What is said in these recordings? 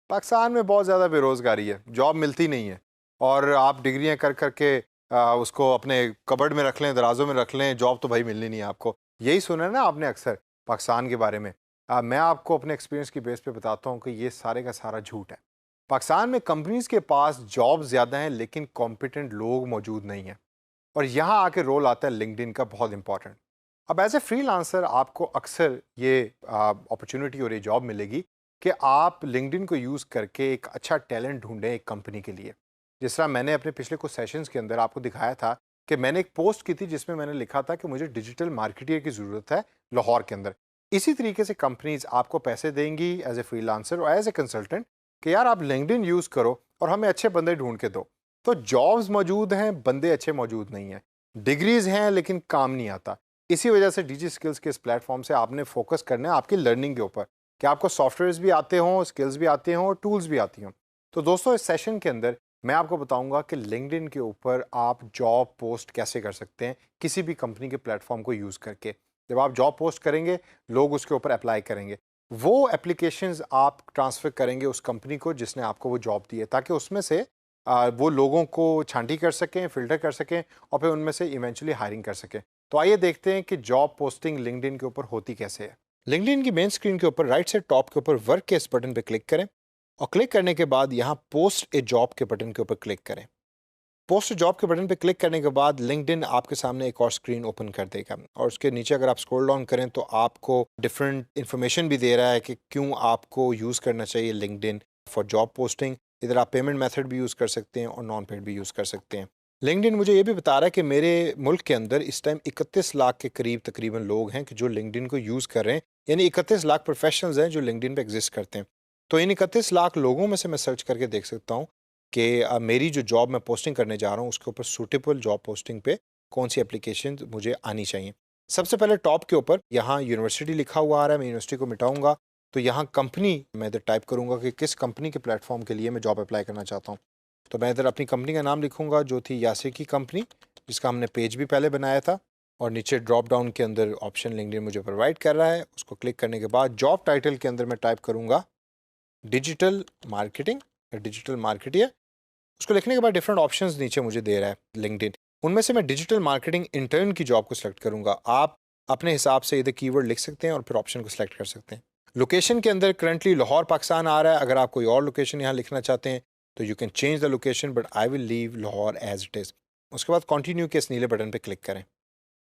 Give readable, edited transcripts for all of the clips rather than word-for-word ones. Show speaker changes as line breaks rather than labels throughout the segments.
पाकिस्तान में बहुत ज़्यादा बेरोज़गारी है, जॉब मिलती नहीं है और आप डिग्रियाँ कर कर के उसको अपने कबर्ड में रख लें, दराज़ों में रख लें, जॉब तो भाई मिलनी नहीं है आपको। यही सुना है ना आपने अक्सर पाकिस्तान के बारे में। मैं आपको अपने एक्सपीरियंस की बेस पे बताता हूँ कि ये सारे का सारा झूठ है। पाकिस्तान में कंपनीज़ के पास जॉब ज़्यादा हैं लेकिन कॉम्पिटेंट लोग मौजूद नहीं हैं और यहाँ आके रोल आता है लिंक्डइन का बहुत इंपॉर्टेंट। अब एज ए फ्रीलांसर आपको अक्सर ये अपॉर्चुनिटी और ये जॉब मिलेगी कि आप लिंक्डइन को यूज़ करके एक अच्छा टैलेंट ढूंढें एक कंपनी के लिए। जिस तरह मैंने अपने पिछले कुछ सेशंस के अंदर आपको दिखाया था कि मैंने एक पोस्ट की थी जिसमें मैंने लिखा था कि मुझे डिजिटल मार्केटियर की ज़रूरत है लाहौर के अंदर। इसी तरीके से कंपनीज आपको पैसे देंगी एज ए फ्रीलांसर और एज ए कंसल्टेंट कि यार आप लिंक्डइन यूज़ करो और हमें अच्छे बंदे ढूंढ के दो। तो जॉब्स मौजूद हैं, बंदे अच्छे मौजूद नहीं हैं, डिग्रीज हैं लेकिन काम नहीं आता। इसी वजह से डीजी स्किल्स के इस प्लेटफॉर्म से आपने फोकस करना है आपकी लर्निंग के ऊपर कि आपको सॉफ्टवेयर्स भी आते हों, स्किल्स भी आते हों और टूल्स भी आती हों। तो दोस्तों इस सेशन के अंदर मैं आपको बताऊंगा कि लिंक्डइन के ऊपर आप जॉब पोस्ट कैसे कर सकते हैं किसी भी कंपनी के प्लेटफॉर्म को यूज़ करके। जब आप जॉब पोस्ट करेंगे लोग उसके ऊपर अप्लाई करेंगे, वो एप्लीकेशंस आप ट्रांसफ़र करेंगे उस कंपनी को जिसने आपको वो जॉब दी है ताकि उसमें से वो लोगों को छांटी कर सकें, फ़िल्टर कर सकें और फिर उनमें से इवेंचुअली हायरिंग कर सकें। तो आइए देखते हैं कि जॉब पोस्टिंग लिंक्डइन के ऊपर होती कैसे है। लिंक्डइन की मेन स्क्रीन के ऊपर राइट साइड टॉप के ऊपर वर्क के इस बटन पर क्लिक करें और क्लिक करने के बाद यहाँ पोस्ट ए जॉब के बटन के ऊपर क्लिक करें। पोस्ट जॉब के बटन पे क्लिक करने के बाद लिंक्डइन आपके सामने एक और स्क्रीन ओपन कर देगा और उसके नीचे अगर आप स्क्रॉल डाउन करें तो आपको डिफरेंट इन्फॉर्मेशन भी दे रहा है कि क्यों आपको यूज़ करना चाहिए लिंक्डइन फॉर जॉब पोस्टिंग। इधर आप पेमेंट मेथड भी यूज़ कर सकते हैं और नॉन पेड भी यूज़ कर सकते हैं। लिंक्डइन मुझे ये भी बता रहा है कि मेरे मुल्क के अंदर इस टाइम 31 लाख के करीब तकरीबन लोग हैं कि जो लिंक्डइन को यूज़ कर रहे हैं, यानी 31 लाख प्रोफेशनल्स हैं जो लिंक्डइन पे एग्जिस्ट करते हैं। तो इन 31 लाख लोगों में से मैं सर्च करके देख सकता हूँ कि मेरी जो जॉब मैं पोस्टिंग करने जा रहा हूँ उसके ऊपर सूटेबल जॉब पोस्टिंग पे कौन सी एप्लीकेशन मुझे आनी चाहिए। सबसे पहले टॉप के ऊपर यहाँ यूनिवर्सिटी लिखा हुआ आ रहा है, मैं यूनिवर्सिटी को मिटाऊंगा तो यहाँ कंपनी मैं इधर टाइप करूँगा कि किस कंपनी के प्लेटफॉर्म के लिए मैं जॉब अप्लाई करना चाहता हूँ। तो मैं इधर अपनी कंपनी का नाम लिखूँगा जो थी यासिर की कंपनी, जिसका हमने पेज भी पहले बनाया था। और नीचे ड्रॉप डाउन के अंदर ऑप्शन लिंक्डइन मुझे प्रोवाइड कर रहा है, उसको क्लिक करने के बाद जॉब टाइटल के अंदर मैं टाइप करूँगा डिजिटल मार्केटिंग या डिजिटल मार्केटियर। उसको लिखने के बाद डिफरेंट ऑप्शंस नीचे मुझे दे रहा है लिंक्डइन, उनमें से मैं डिजिटल मार्केटिंग इंटर्न की जॉब को सिलेक्ट करूंगा। आप अपने हिसाब से इधर कीवर्ड लिख सकते हैं और फिर ऑप्शन को सिलेक्ट कर सकते हैं। लोकेशन के अंदर करंटली लाहौर पाकिस्तान आ रहा है, अगर आप कोई और लोकेशन यहाँ लिखना चाहते हैं तो you can change the location but I will leave Lahore as it is. उसके बाद कंटिन्यू के इस नीले बटन पर क्लिक करें।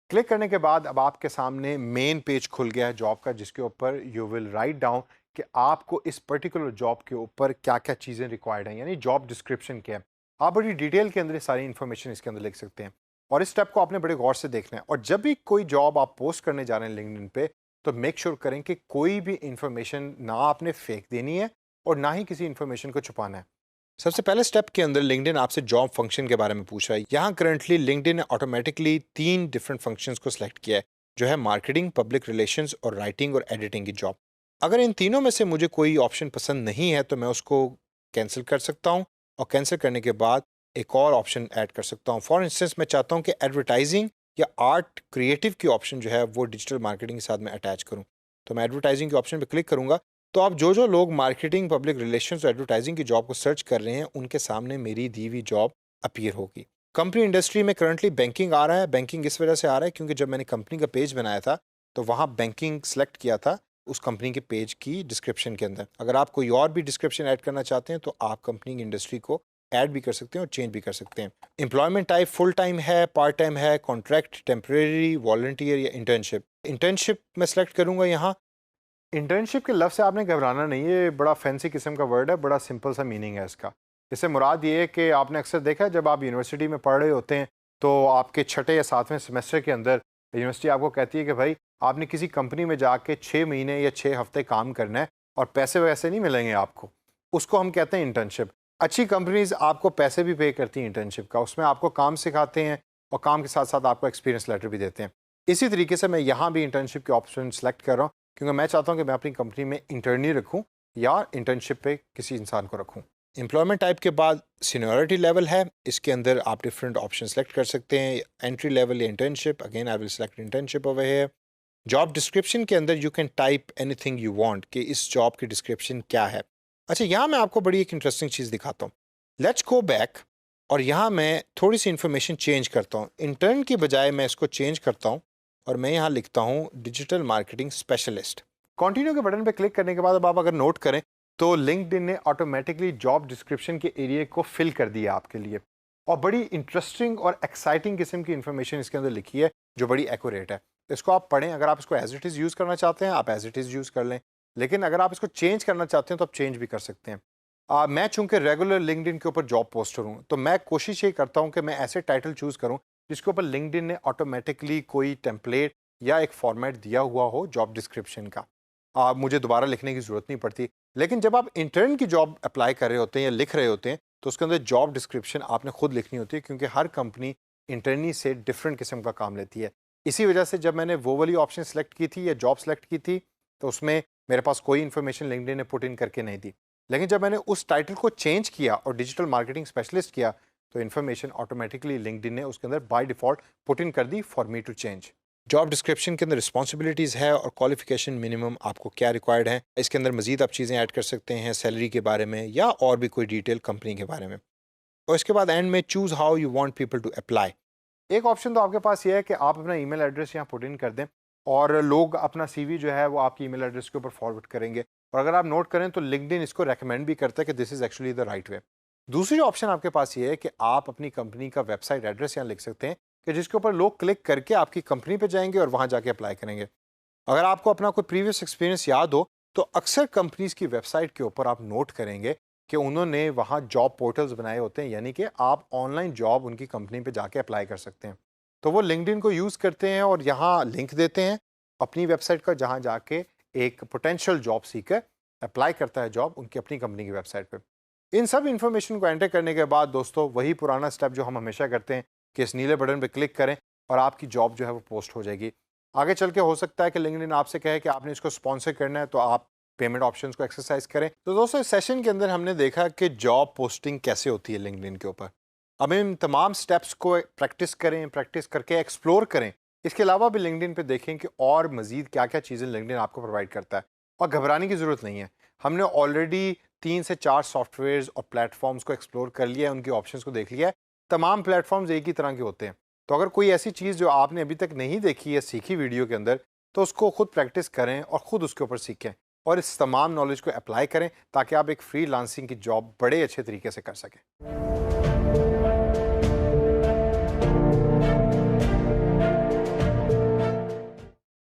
क्लिक करने के बाद अब आपके सामने मेन पेज खुल गया है जॉब का, जिसके ऊपर यू विल राइट डाउन कि आपको इस पर्टिकुलर जॉब के ऊपर क्या क्या चीज़ें रिक्वायर्ड हैं, यानी जॉब डिस्क्रिप्शन क्या है। आप बड़ी डिटेल के अंदर सारी इन्फॉर्मेशन इसके अंदर लिख सकते हैं और इस स्टेप को आपने बड़े गौर से देखना है। और जब भी कोई जॉब आप पोस्ट करने जा रहे हैं लिंक्डइन पे तो मेक श्योर करें कि कोई भी इंफॉर्मेशन ना आपने फेक देनी है और ना ही किसी इंफॉर्मेशन को छुपाना है। सबसे पहले स्टेप के अंदर लिंक्डइन आपसे जॉब फंक्शन के बारे में पूछ रहा है। यहाँ करंटली लिंक्डइन ने ऑटोमेटिकली 3 डिफरेंट फंक्शंस को सिलेक्ट किया है, जो है मार्केटिंग, पब्लिक रिलेशंस और राइटिंग और एडिटिंग की जॉब। अगर इन तीनों में से मुझे कोई ऑप्शन पसंद नहीं है तो मैं उसको कैंसिल कर सकता हूँ और कैंसिल करने के बाद एक और ऑप्शन ऐड कर सकता हूँ। फॉर इंस्टेंस मैं चाहता हूँ कि एडवर्टाइजिंग या आर्ट क्रिएटिव की ऑप्शन जो है वो डिजिटल मार्केटिंग के साथ में अटैच करूँ, तो मैं एडवर्टाइजिंग के ऑप्शन पर क्लिक करूँगा। तो आप जो लोग मार्केटिंग, पब्लिक रिलेशंस और एडवर्टाइजिंग की जॉब को सर्च कर रहे हैं उनके सामने मेरी दी हुई जॉब अपीयर होगी। कंपनी इंडस्ट्री में करंटली बैंकिंग आ रहा है। बैंकिंग इस वजह से आ रहा है क्योंकि जब मैंने कंपनी का पेज बनाया था तो वहाँ बैंकिंग सेलेक्ट किया था उस कंपनी के पेज की डिस्क्रिप्शन के अंदर। अगर आप कोई और भी डिस्क्रिप्शन ऐड करना चाहते हैं तो आप कंपनी की इंडस्ट्री को ऐड भी कर सकते हैं और चेंज भी कर सकते हैं। एम्प्लॉयमेंट टाइप फुल टाइम है, पार्ट टाइम है, कॉन्ट्रैक्ट, टेम्परेरी, वॉलंटियर या इंटर्नशिप। इंटर्नशिप मैं सेलेक्ट करूँगा यहाँ। इंटर्नशिप के लफ्ज़ से आपने घबराना नहीं, ये बड़ा फैंसी किस्म का वर्ड है, बड़ा सिंपल सा मीनिंग है इसका। इससे मुराद ये है कि आपने अक्सर देखा है जब आप यूनिवर्सिटी में पढ़ रहे होते हैं तो आपके छठे या सातवें सेमेस्टर के अंदर यूनिवर्सिटी आपको कहती है कि भाई आपने किसी कंपनी में जाके 6 महीने या 6 हफ्ते काम करना है और पैसे वैसे नहीं मिलेंगे आपको। उसको हम कहते हैं इंटर्नशिप। अच्छी कंपनीज आपको पैसे भी पे करती हैं इंटर्नशिप का, उसमें आपको काम सिखाते हैं और काम के साथ साथ आपको एक्सपीरियंस लेटर भी देते हैं। इसी तरीके से मैं यहाँ भी इंटर्नशिप के ऑप्शन सेलेक्ट कर रहा हूँ क्योंकि मैं चाहता हूँ कि मैं अपनी कंपनी में इंटर्नी रखूँ या इंटर्नशिप पे किसी इंसान को रखूँ। एम्प्लॉयमेंट टाइप के बाद सीनियरिटी लेवल है, इसके अंदर आप डिफरेंट ऑप्शन सेलेक्ट कर सकते हैं, एंट्री लेवल या internship. Again I will select internship over here. Job description के अंदर you can type anything you want कि इस जॉब की डिस्क्रिप्शन क्या है। अच्छा, यहाँ मैं आपको बड़ी एक इंटरेस्टिंग चीज़ दिखाता हूँ। लेट्स गो बैक और यहाँ मैं थोड़ी सी इन्फॉर्मेशन चेंज करता हूँ। इंटर्न की बजाय मैं इसको चेंज करता हूँ और मैं यहाँ लिखता हूँ डिजिटल मार्केटिंग स्पेशलिस्ट। कंटिन्यू के बटन पे क्लिक करने के बाद अब आप अगर नोट करें तो लिंक्डइन ने ऑटोमेटिकली जॉब डिस्क्रिप्शन के एरिया को फिल कर दिया आपके लिए, और बड़ी इंटरेस्टिंग और एक्साइटिंग किस्म की इन्फॉर्मेशन इसके अंदर लिखी है जो बड़ी एक्यूरेट है। इसको आप पढ़ें। अगर आप इसको एज इट इज़ यूज़ करना चाहते हैं आप एज इट इज़ यूज़ कर लें, लेकिन अगर आप इसको चेंज करना चाहते हैं तो आप चेंज भी कर सकते हैं। मैं चूंकि रेगुलर लिंक्डइन के ऊपर जॉब पोस्टर हूँ तो मैं कोशिश ये करता हूँ कि मैं ऐसे टाइटल चूज़ करूँ जिसके ऊपर लिंक्डइन ने ऑटोमेटिकली कोई टेम्पलेट या एक फॉर्मेट दिया हुआ हो जॉब डिस्क्रिप्शन का। मुझे दोबारा लिखने की ज़रूरत नहीं पड़ती। लेकिन जब आप इंटर्न की जॉब अप्लाई कर रहे होते हैं या लिख रहे होते हैं तो उसके अंदर जॉब डिस्क्रिप्शन आपने खुद लिखनी होती है, क्योंकि हर कंपनी इंटर्नी से डिफरेंट किस्म का काम लेती है। इसी वजह से जब मैंने वो वाली ऑप्शन सेलेक्ट की थी या जॉब सेलेक्ट की थी तो उसमें मेरे पास कोई इन्फॉर्मेशन लिंक्डइन ने पुट इन करके नहीं दी। लेकिन जब मैंने उस टाइटल को चेंज किया और डिजिटल मार्केटिंग स्पेशलिस्ट किया तो इन्फॉर्मेशन ऑटोमेटिकली लिंक्डइन ने उसके अंदर बाय डिफ़ॉल्ट पुट इन कर दी for me to change. Job description के अंदर रिस्पॉन्सिबिलिटीज़ है और क्वालिफिकेशन मिनिमम आपको क्या रिक्वायर्ड है। इसके अंदर मजीद आप चीज़ें ऐड कर सकते हैं, सैलरी के बारे में या और भी कोई डिटेल कंपनी के बारे में। और इसके बाद एंड में choose how you want people to apply. एक ऑप्शन तो आपके पास ये है कि आप अपना ईमेल एड्रेस यहाँ पुट इन कर दें और लोग अपना सीवी जो है वो आपकी ईमेल एड्रेस के ऊपर फॉरवर्ड करेंगे। और अगर आप नोट करें तो लिंक्डइन इसको रेकमेंड भी करता है कि this is actually the right way. दूसरी ऑप्शन आपके पास ये है कि आप अपनी कंपनी का वेबसाइट एड्रेस यहाँ लिख सकते हैं कि जिसके ऊपर लोग क्लिक करके आपकी कंपनी पे जाएंगे और वहाँ जाके अप्लाई करेंगे। अगर आपको अपना कोई प्रीवियस एक्सपीरियंस याद हो तो अक्सर कंपनीज की वेबसाइट के ऊपर आप नोट करेंगे कि उन्होंने वहाँ जॉब पोर्टल्स बनाए होते हैं, यानी कि आप ऑनलाइन जॉब उनकी कंपनी पे जाके अप्लाई कर सकते हैं। तो वो लिंक्डइन को यूज़ करते हैं और यहाँ लिंक देते हैं अपनी वेबसाइट का, जहाँ जाके एक पोटेंशियल जॉब सीकर अप्लाई करता है जॉब उनकी अपनी कंपनी की वेबसाइट पे। इन सब इन्फॉर्मेशन को एंटर करने के बाद दोस्तों वही पुराना स्टेप जो हम हमेशा करते हैं कि इस नीले बटन पे क्लिक करें और आपकी जॉब जो है वो पोस्ट हो जाएगी। आगे चल के हो सकता है कि लिंक्डइन आपसे कहे कि आपने इसको स्पॉन्सर करना है तो आप पेमेंट ऑप्शंस को एक्सरसाइज करें। तो दोस्तों इस सेशन के अंदर हमने देखा कि जॉब पोस्टिंग कैसे होती है लिंक्डइन के ऊपर। अब इन तमाम स्टेप्स को प्रैक्टिस करें, प्रैक्टिस करके एक्सप्लोर करें। इसके अलावा भी लिंक्डइन पे देखें कि और मजीद क्या क्या चीज़ें लिंक्डइन आपको प्रोवाइड करता है, और घबराने की ज़रूरत नहीं है। हमने ऑलरेडी 3 से 4 सॉफ्टवेयर्स और प्लेटफॉर्म्स को एक्सप्लोर कर लिया है, उनकी ऑप्शंस को देख लिया है। तमाम प्लेटफॉर्म्स एक ही तरह के होते हैं। तो अगर कोई ऐसी चीज़ जो आपने अभी तक नहीं देखी है सीखी वीडियो के अंदर, तो उसको खुद प्रैक्टिस करें और ख़ुद उसके ऊपर सीखें और इस तमाम नॉलेज को अप्लाई करें ताकि आप एक फ्रीलांसिंग की जॉब बड़े अच्छे तरीके से कर सकें।